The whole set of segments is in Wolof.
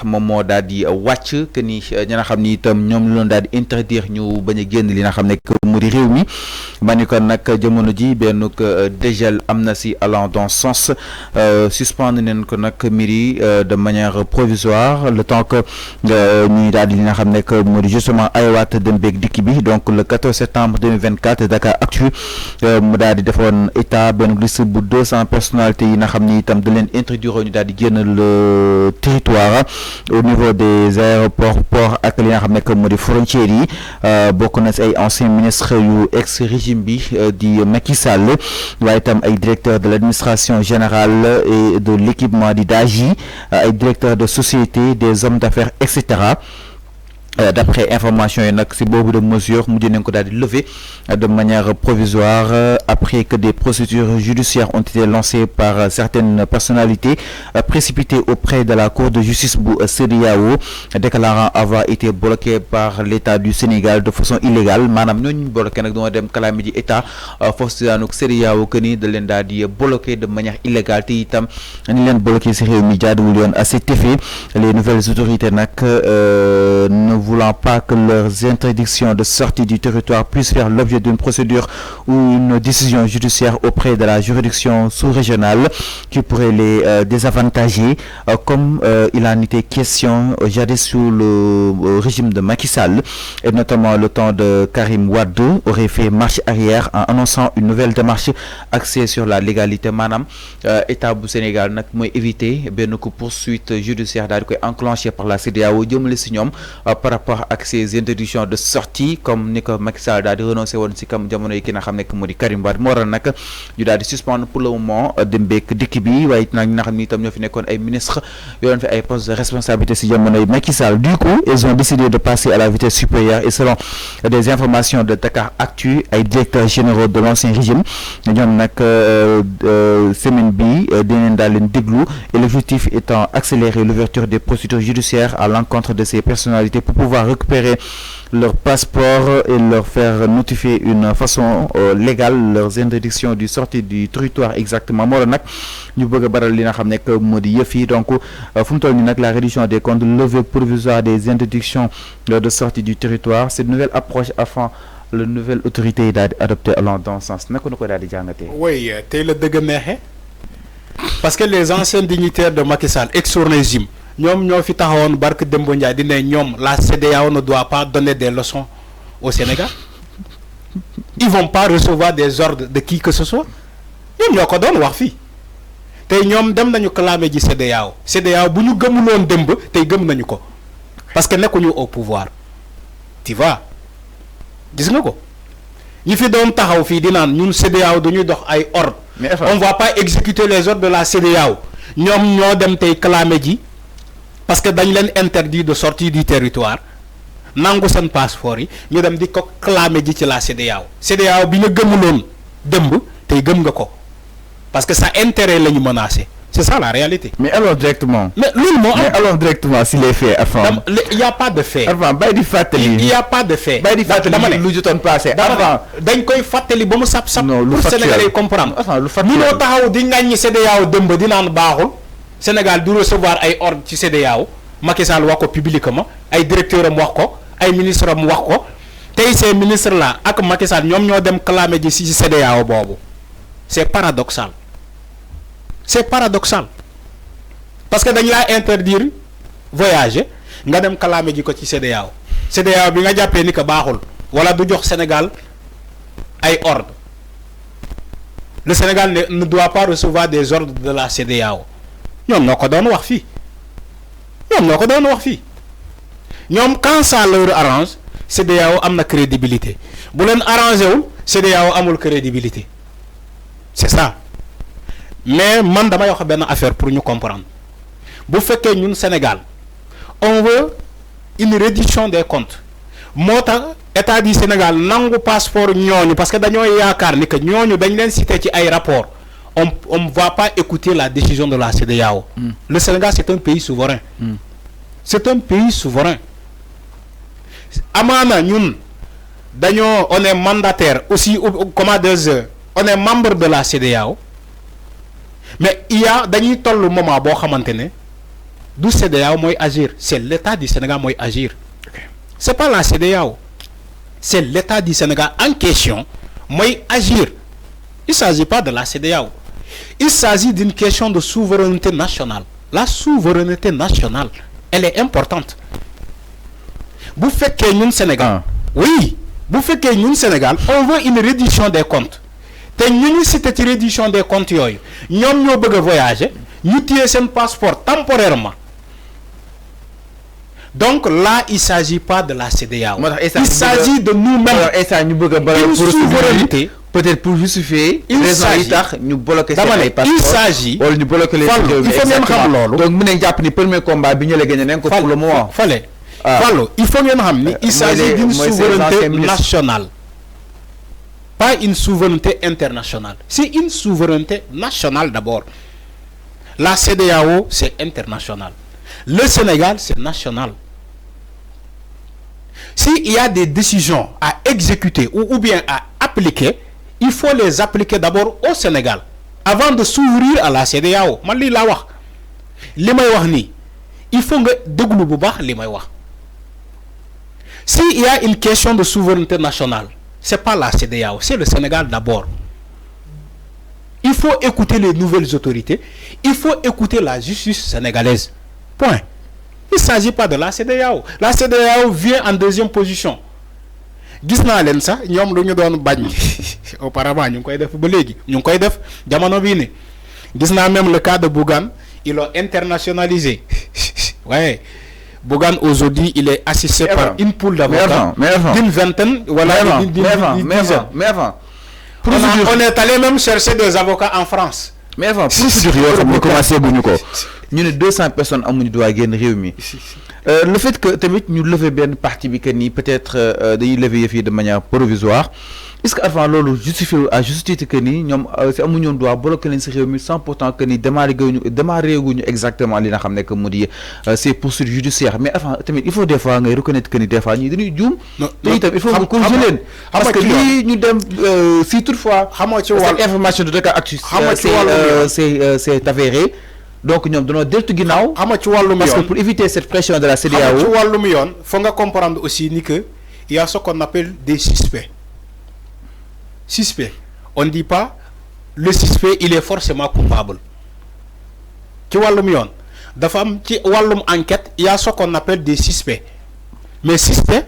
moom moo daal di wàcc que ni ñi nga xam ni itam ñoom la daal di interdire ñu bañ a génn li nga xam ne mu di réew mi ma ni kon nag jamono ji benn dégel am na si allant dans sens suspendre nañ ko nag mbir yi de manière provisoire le temps que ñuy daal di li nga xam ne mu di justement ayawaat dem beeg dikk bi donc le 14 septembre 2024 Dakar Actu mu daal di defoon état benn liste bu 200 personnalités yi nga xam ni itam da leen introduire ñu daal di génn le territoire au niveau des aéroports ports ak li nga xam ne mu di frontières yi bokk na si ay anciens ministres yu ex régime bi di Macky Sall waaye itam ay directeurs de l'administration générale et de l'équipement di DAGI ay directeurs de société des hommes d'affaires etc. D'après information yi nag si boobu de mesure mujj nañ ko daal di lever de manière provisoire après que des procédures judiciaires ont été lancées par certaines personnalités précipitées auprès de la Cour de justice bu CEDEAO déclarant avoir été bloquées par l'État du Sénégal de façon illégale maanaam ñooñu bloqué nag doo dem kalaami ji état foofu si daanuk CEDEAO que ni da leen daal di bloqué de manière illégale te itam ni leen bloqué si réew mi jaaduwul yoon à cet effet les nouvelles autorités nag ne voulant pas que leurs interdictions de sortie du territoire puissent faire l'objet d'une procédure ou une décision judiciaire auprès de la juridiction sous-régionale qui pourrait les désavantager comme il en était question jadis sous le régime de Macky Sall et notamment le temps de Karim Wade aurait fait marche arrière en annonçant une nouvelle démarche axée sur la légalité maanaam état bu Sénégal nag mooy éviter benn ko poursuite judiciaire daal di koy enclenché par la CEDEAO jëmale si ñoom par rapport ak ces interdictions de sortie comme ni ko Macky Sall daal di renoncé woon si kam jamono yi ki nga xam ne moo di Karim Wade moo waral nag ñu daal di suspendre pour le moment dem beeg dikk bi waaye it nag ñi nga xam ni itam ñoo fi nekkoon ay ministre yoroon fi ay postes de responsabilité si jamono yi Macky Sall du coup ils ont décidé de passer à la vitesse supérieure et selon des informations de Dakar Actu ay directeurs généraux de l'ancien régime ñoom nag semaine bi dinañ daal leen déglu et l'objectif étant accélérer l'ouverture des procédures judiciaires à l'encontre de ces personnalités pour pouvoir récupérer leur passeport et leur faire notifier une façon légale leurs interdictions du sortie du territoire exactement moo la nag ñu bëgg a baral li nga xam nekk moo di yëf yi donc fu mu toll nii nag la réduction des comptes levée provisoire des interdictions de sortie du territoire cette nouvelle approche afin la nouvelle autorité yi daal di adopté allant dans ce sens naka na ko daal di jàngatee. oui tey la dëgg neexee parce que les anciens dignitaires de Macky Sall ex-régime ñoom ñoo fi taxawoon barke Demba Ndiaye di ne ñoom la CEDEAO ne doit pas donner des leçons au Sénégal ils vont pas recevoir des ordres de qui que ce soit ñoom ñoo ko doon wax fii tey ñoom dem nañu clamer ji CEDEAO bu ñu gëmuloon démb tey gëm nañu ko parce que nekkuñu au pouvoir tu vois gis nga ko ñi fi doon taxaw fii di naan ñun CEDEAO dañuy dox ay ordres on va pas exécuter les ordres de la CEDEAO ñoom ñoo dem tey clamer ji parce que dañ leen interdit de sortir du territoire nangu seen passeport yi ñu dem di ko clamer ji ci la CEDEAO bi nga gëmuloon démb tey gëm nga ko parce que sa intérêt la ñu menacé c'est ça la réalité. mais alors directement. mais loolu moo am mais alors directement si les faits avant. il y a pas de fait. avant bay di fàttali. il y a pas de fait. bay di fàttali lu jotoon passé. avant dañ koy fàttali ba mu sap. non lu pour Sénégalais comprendre. lu factuel munoo taxaw di ŋàññi CEDEAO démb di naan baaxul Sénégal du recevoir ay ordre ci CEDEAO Macky Sall wax ko publiquement ay directeur am wax ko ay ministre am wax ko tey ces ministres là ak Macky Sall ñoom ñoo dem clamer ji ci CEDEAO boobu c'est paradoxal. c'est paradoxal parce que dañ laa interdire voyager nga dem kalaame ji ko ci CEDEAO bi nga jàppee ni que baaxul wala du jox Sénégal ay ordre le Sénégal ne doit pas recevoir des ordres de la CEDEAO ñoom ñoo ko doon wax fii ñoom quand ça leur arrange CEDEAO am na crédibilité bu leen arrangé wul CEDEAO amul crédibilité c'est ça. mais man damay wax benn affaire pour ñu comprendre bu fekkee ñun Sénégal on veut une réduction des comptes moo tax état du Sénégal nangu passeport ñooñu parce que dañoo yaakaar ni que ñooñu dañ leen cité ci ay rapport on va pas écouter la décision de la CEDEAO. Le Sénégal c'est un pays souverain. C'est un pays souverain. amaana ñun dañoo on est mandataire aussi comment dire on est membre de la CEDEAO. mais dañuy toll moment boo xamante ne du CEDEAO mooy agir, c'est l'État du Sénégal mooy agir. C'est pas la CEDEAO, c'est l'État du Sénégal en question mooy agir. Il ne s'agit pas de la CEDEAO. Il s'agit d'une question de souveraineté nationale. La souveraineté nationale, elle est importante. Vous faites que nous, Sénégal, oui, vous faites que nous, Sénégal, on veut une reddition des comptes. Et nous, si cette reddition des comptes, nous voulons voyager, nous tirons un passeport temporairement. Donc là, il ne s'agit pas de la CEDEAO. Il s'agit de nous-mêmes. Une souveraineté. Peut-être pour justifier il s'agit ñu bloquer ces passeports. Il s'agit wala ñu bloquer les il faut ngeen xam loolu. Donc mu ne jàpp ni premier combat bi ñu la gagné nañ ko pour le moment. Fallo il faut ngeen xam ni il s'agit d'une souveraineté nationale. Pas une souveraineté internationale. C'est une souveraineté nationale d'abord. La CEDEAO c'est international. Le Sénégal c'est national. S'il y a des décisions à exécuter ou bien à appliquer, il faut les appliquer d'abord au Sénégal avant de s'ouvrir à la CEDEAO. Man li la wax li may wax ni il faut nga déglu bu baax li may wax. S'il y a une question de souveraineté nationale, c'est pas la CEDEAO, c'est le Sénégal d'abord. Il faut écouter les nouvelles autorités, il faut écouter la justice sénégalaise. Point. Il ne s'agit pas de la CEDEAO. La CEDEAO vient en deuxième position. Gis naa leen sax ñoom lu ñu doon bañ auparavant ñu ngi koy def ba léegi ñu ngi koy def jamono bii ni gis naa même le cas de Bougane ils l'ont internationalisé. Ouais, Bougane aujourd'hui il est assisté par une pool d'avocats d'une vingtaine voilà d'une dizaine. Mais avant on est allé même chercher des avocats en France. Mais avant procédure yoo xam ne commencé bu ñu ko ñu ne 200 personnes amuñu droit génn réew mi. Le fait que tamit ñu lever benn partie bi que ni peut-être dañuy lever yëf yi de manière provisoire est-ce que avant loolu justifié à juste titre que ni ñoom si amuñu woon droit bloquer leen si réew mi sans pourtant que ni démarré guñu exactement li nga xam ne que mu di ces poursuites judiciaires mais avant tamit il faut des fois ngay reconnaître que ni des fois ñii dañuy juum. te itam il faut nga corriger leen. parce que lii ñu dem si toutefois. xamoo ci wàllu cette information de Dakaractu c'est avéré. Donc ñoom dañoo deltu ginnaaw. xam nga ci wàllum yoon parce que pour éviter cette pression de la CEDEAO. xam nga ci wàllum yoon faut nga comprendre aussi ni que il y a ce qu'on appelle des suspects. Suspect on ne dit pas le suspect il est forcément coupable. ci wàllum yoon dafa am ci wàllum enquête il y a ce qu'on appelle des suspects mais suspect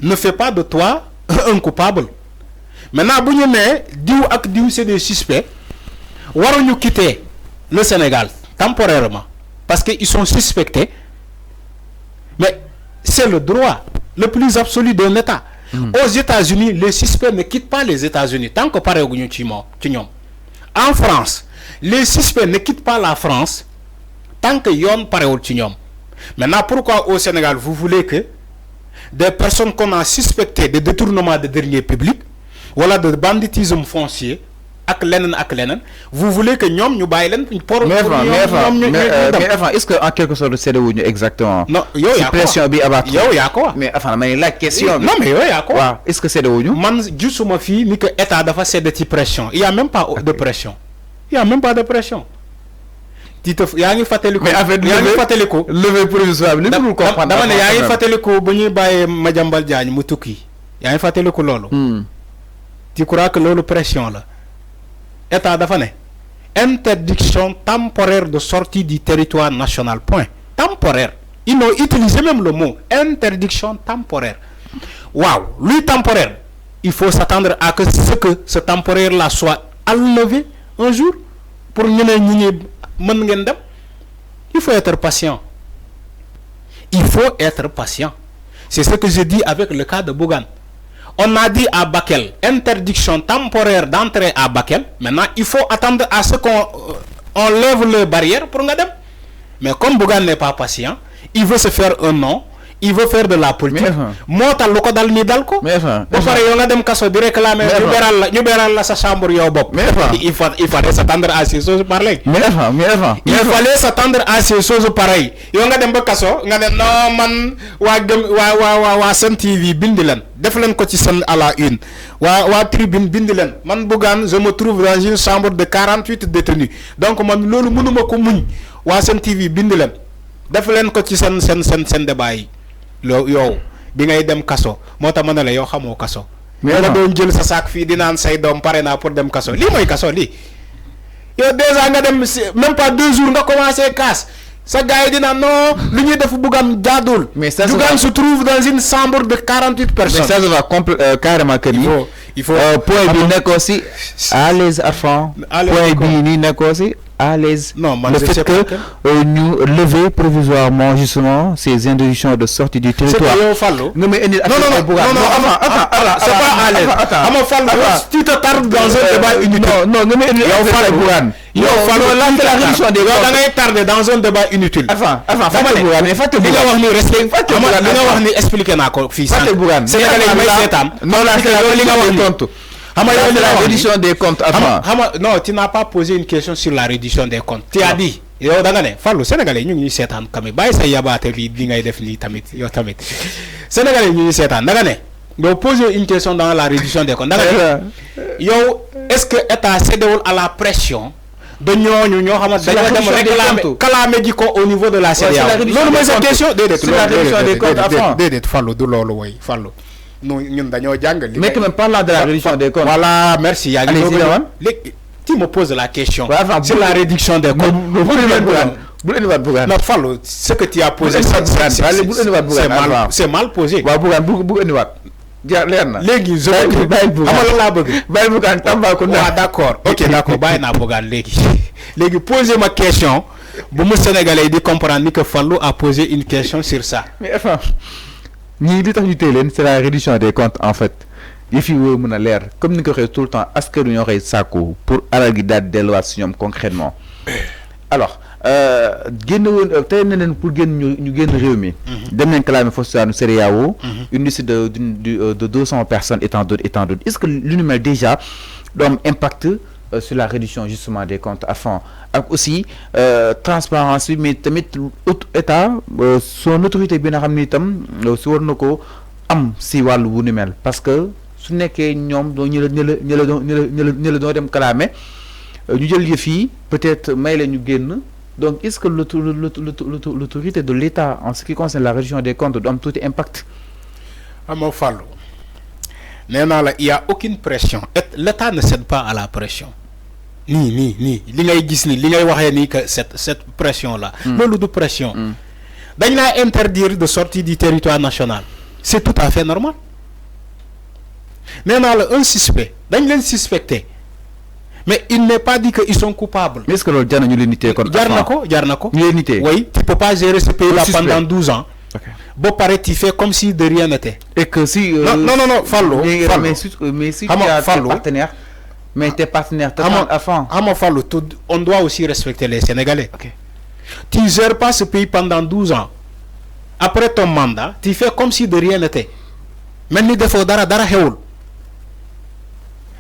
ne fait pas de toi un coupable. Maintenant bu ñu nee diw ak diw c'est des suspects waruñu quitter le Sénégal temporairement parce qu'ils sont suspectés, mais c'est le droit le plus absolu d'un État. Aux États-Unis les suspects ne quittent pas les États-Unis tant que pareeguñu ci ñoom. En France les suspects ne quittent pas la France tant que yoon parewul ci ñoom. Maintenant pourquoi au Sénégal vous voulez que des personnes qu'on a suspectées de détournement de deniers publics wala de banditisme foncier ak leneen vous voulez que ñoom ñu bàyyi leen pour mais avant est-ce que en quelque sorte séddee wuñu exactement. non yow yaa ko pression bi abattre yow yaa ko mais enfin mais la question. non mais yow yaa ko waaw est-ce que séddee wuñu. man gisuma fii ni que état dafa séddee ci pression il y a même pas de pression. il y a même pas de pression. yaa ngi fàttaliku. mais en fait yaa ngi fàttaliku. levé provisoire bi li mu comprendre. dama ne yaa ngi fàttaliku bu ñuy bàyyee Madiambal Diagne mu tukki yaa ngi fàttaliku loolu. tu crois que loolu pression la. État dafa ne interdiction temporaire de sortie du territoire national point temporaire ils ont utilisé même le mot interdiction temporaire. Waaw luy temporaire il faut s'attendre à que ce temporaire là soit enlevé un jour pour ñu ne ñi mën ngeen dem. Il faut être patient. Il faut être patient. C'est ce que je dis avec le cas de Bougane. On a dit à Bakel, interdiction temporaire d'entrer à Bakel. Maintenant, il faut attendre à ce qu'on lève les barrières pour Ngadem. Mais comme Bougane n'est pas patient, il veut se faire un nom, il veut faire de la politique. Moi, t'as le dal ni dal ko. Mais pareil, on a dem kasso di réclamer ñu béral la sa chambre yow bop. Il fallait s'attendre à ces choses pareilles. Il fallait s'attendre à ces choses pareilles. Yow nga dem ba kasso nga ne non man wa Sen TV bindi len def len ko ci sen à la une. Wa tribune bindi len man Bougane je me trouve dans une chambre de 48 détenus. Donc man lolu mënuma ko muñ wa Sen TV bindi len def leen ko ci sen débat yi yow bi ngay dem kaso moo tax ma ne la yow xamoo kaso. mais nga doon jël sa saak fii di naan say doom pare naa pour dem kaso lii mooy kaso lii yow déjà nga dem même pas 2 jours nga commencé casse sa gars yi di naan non lu ñuy def Bougane jaadul. mais ça se trouve dans une chambre de 48 personnes. mais ça se va carrément que ni. il faut point bi nekk aussi à l'aise Arfan. point bi nii nekk aussi à l'aise. Non, le fait que nous lever provisoirement justement ces interdictions de sortie du territoire. C'est pas non, non, c'est pas à l'aise. Tu te tardes dans un débat inutile. Non, la réduction des comptes. Tu tardes dans un débat inutile. La réduction des comptes. Non, tu n'as pas posé une question sur la réduction des comptes. Tu as dit. Yo da nga ne fallu sénégalais ñu ngi sétane kamé bay say yabaté li ngay def li tamit yo tamit sénégalais ñu ngi sétane da nga ne do poser une question dans la réduction des comptes da nga ne yow est-ce que état cédéwul à la pression de ñooñu ñoo xamante dañu dem réclamer clamé ji ko au niveau de la CEDEAO lolu moy sa question dédét la réduction des comptes avant dédét fallu du lolu way fallu nous ñun dañoo jàng mais quand même parlant de la réduction des comptes voilà merci yaa ngi tu me poses la question sur la réduction des comptes. Non, Fallo, ce que tu as posé, c'est mal posé. D'accord, ok, d'accord, posez ma question. Pour me Sénégalais, ils comprennent que Fallo a posé une question sur ça. Mais enfin, c'est la réduction des comptes en fait. Il faut que l'air comme nous avons tout le temps est-ce que nous aurons ça pour aller des lois concrètement alors pour une liste de 200 personnes étant d'autres est-ce que l'univers déjà doit impacter sur la réduction justement des comptes afin aussi transparence mais tamit état son autorité bien ramener tam sur nos am si walu bu ni mel parce que su nekkee ñoom doo ñu la dem kalaame ñu jël yëf yi peut-être may la ñu génn donc est-ce que l'autorité de l'État en ce qui concerne la réduction des comptes doit am tuuti impact. Amoo Fallou nee naa la il y a aucune pression l'État ne cède pas à la pression nii li ngay gis ni li ngay waxee nii que cette pression là loolu du pression dañ laa interdire de sortir du territoire national c'est tout à fait normal. Mais un suspect, dañ leen suspecté mais il n'est pas dit qu'ils sont coupables. Mais est-ce que le jar nañu leen nité kon jar nako ñu oui, tu peux pas gérer ce pays là pendant 12 ans. Bon paraît tu fais comme si de rien n'était. Et que si non Fallo mais si tu as tes partenaires mais tes partenaires Fallo on doit aussi respecter les Sénégalais. Tu gères pas ce pays pendant 12 ans. Après ton mandat, tu fais comme si de rien n'était. Même si defo dara xewul.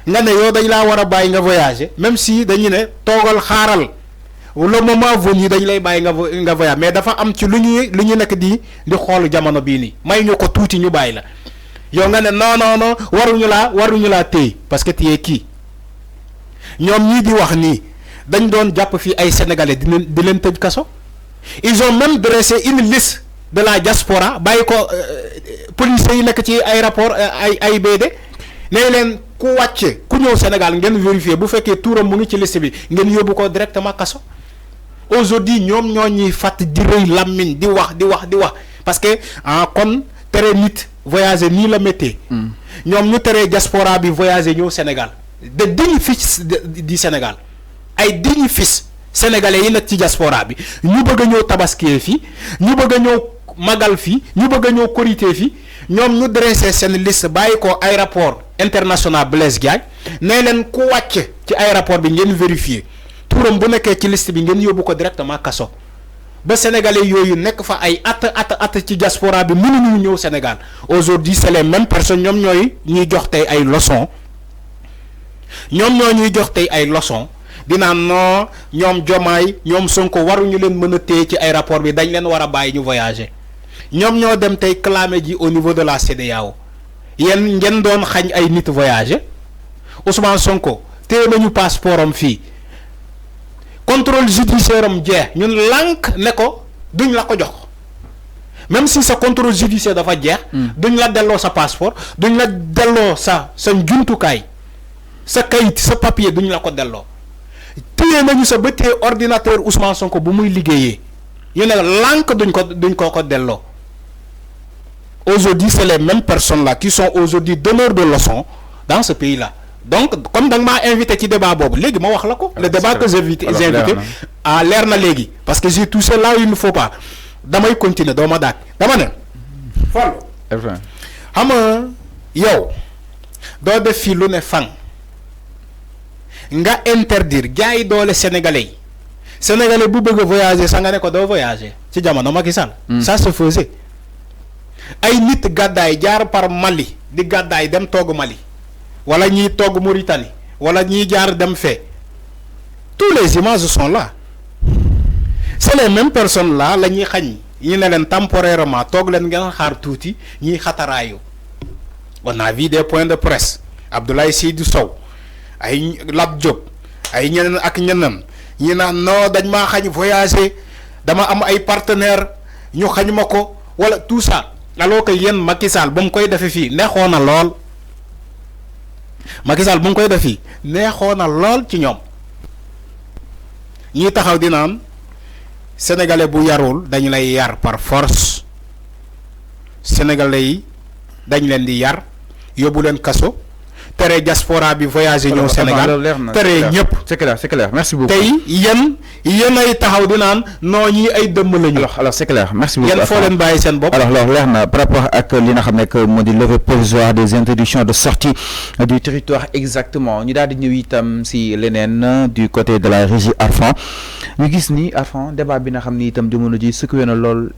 Nga ne yow dañ la wara bay nga voyager, même si dañu ne togal xaral. Le moment venu dañ lay bay nga voyager, mais dafa am ci luñu nek di xol jamono bi ni. May ñu ko tuuti ñu bay la. Yow nga ne non waruñu la téy parce que tu es qui? Ñom ñi di wax ni dañ doon japp fi ay sénégalais di leen tëj kaso. Ils ont même dressé une liste de la diaspora bàyyi ko policiers yi nekk ci aéroport ay BD ne leen ku wàcce ku ñëw Sénégal ngeen vérifier bu fekkee tuuram mu ngi ci liste bi ngeen yóbbu ko directement kaso. Aujourd'hui ñoom ñoo ñuy fàtt di rëy làmmiñ di wax parce que kon tere nit voyager nii la méttee ñoom ñu teree diaspora bi voyager ñëw Sénégal de dignes fils du Sénégal ay dignes fils sénégalais yi nekk ci diaspora bi ñu bëgg a ñëw tabaskiyee fii ñu bëgg a ñëw magal fii ñu bëgg a ñëw korité fii ñoom ñu dressé seen liste bàyyi ko aéroport international Blaise Diagne ne leen ku wàcc ci aéroport bi ngeen vérifier turam bu nekkee ci liste bi ngeen yóbbu ko directement kaso ba sénégalais yooyu nekk fa ay at ci diaspora bi mënuñu ñëw Sénégal aujourd'hui c'est les mêmes personnes ñoom ñuy jox tey ay leçons dina non ñom Diomaye ñom Sonko waruñu leen mëna téye ci aéroport bi dañ leen wara bayyi ñu voyager ñom ñoo dem tay clamer ji au niveau de la CEDEAO yeen ngeen doon xagn ay nit voyager Ousmane Sonko téye nañu passeport am fi contrôle judiciaire am jeex ñun lank ne ko duñ la ko jox même si sa contrôle judiciaire dafa jeex. duñ la delloo sa passeport duñ la delloo sa njumtukaay sa kayit sa papier duñ la ko delloo téye nañu sa ba téye ordinateur Ousmane Sonko bu muy liggéeyee ñu ne lànk duñ ko delloo. Aujourd'hui, c'est les mêmes personnes là qui sont aujourd'hui donneurs de leçons dans ce pays-là. Donc, comme dans ma invité qui débat Bob, le débat que j'ai invité à l'air na légui parce que j'ai tout cela il ne faut pas. Damay continuer do ma dak. Dama ne. Follow. Xam yow do def fi lu ne fang. Nga interdire gaay doole sénégalais. Sénégalais bu bëgg voyager sa nga ne ko do voyager ci jamono Macky Sall. Ça se faisait. Ay nit gàddaay jaar par Mali di gàddaay dem togg Mali wala ñiy togg Mauritanie wala ñiy jaar dem fee tous les images sont là c'est les mêmes personnes là la ñuy xañ ñu ne leen temporairement toog leen ngeen xaar tuuti ñiy xataraayu. On a vu des points de presse Abdoulaye Seydou Sow ay Lat Diop ay ñeneen ak ñeneen ñi naan non dañ maa xañ voyager dama am ay partenaires ñu xañ ma ko wala tout ça. Alors que yéen Macky Sall bu mu koy defee fii neexoon na lool Macky Sall bu mu koy def fii neexoon na lool ci ñoom ñii taxaw di naan sénégalais bu yarul dañ lay yar par force sénégalais yi dañ leen di yar yóbbu leen kaso tere diaspora bi voyager ñëw Sénégal tere ñëpp. C'est clair merci beaucoup. tey yéen ay taxaw di naan non ñii ay dëmm lañu. alors c'est clair merci beaucoup. yéen foo leen bàyyi seen bopp. alors leer na par rapport ak li nga xam ne que moo di levée provisoire des interdictions de sortie du territoire exactement ñu daal di ñëw itam si leneen du côté de la régie Arfan ñu gis ni Arfan débat bi nga xam ni itam jamono ji sukkandiku na lool.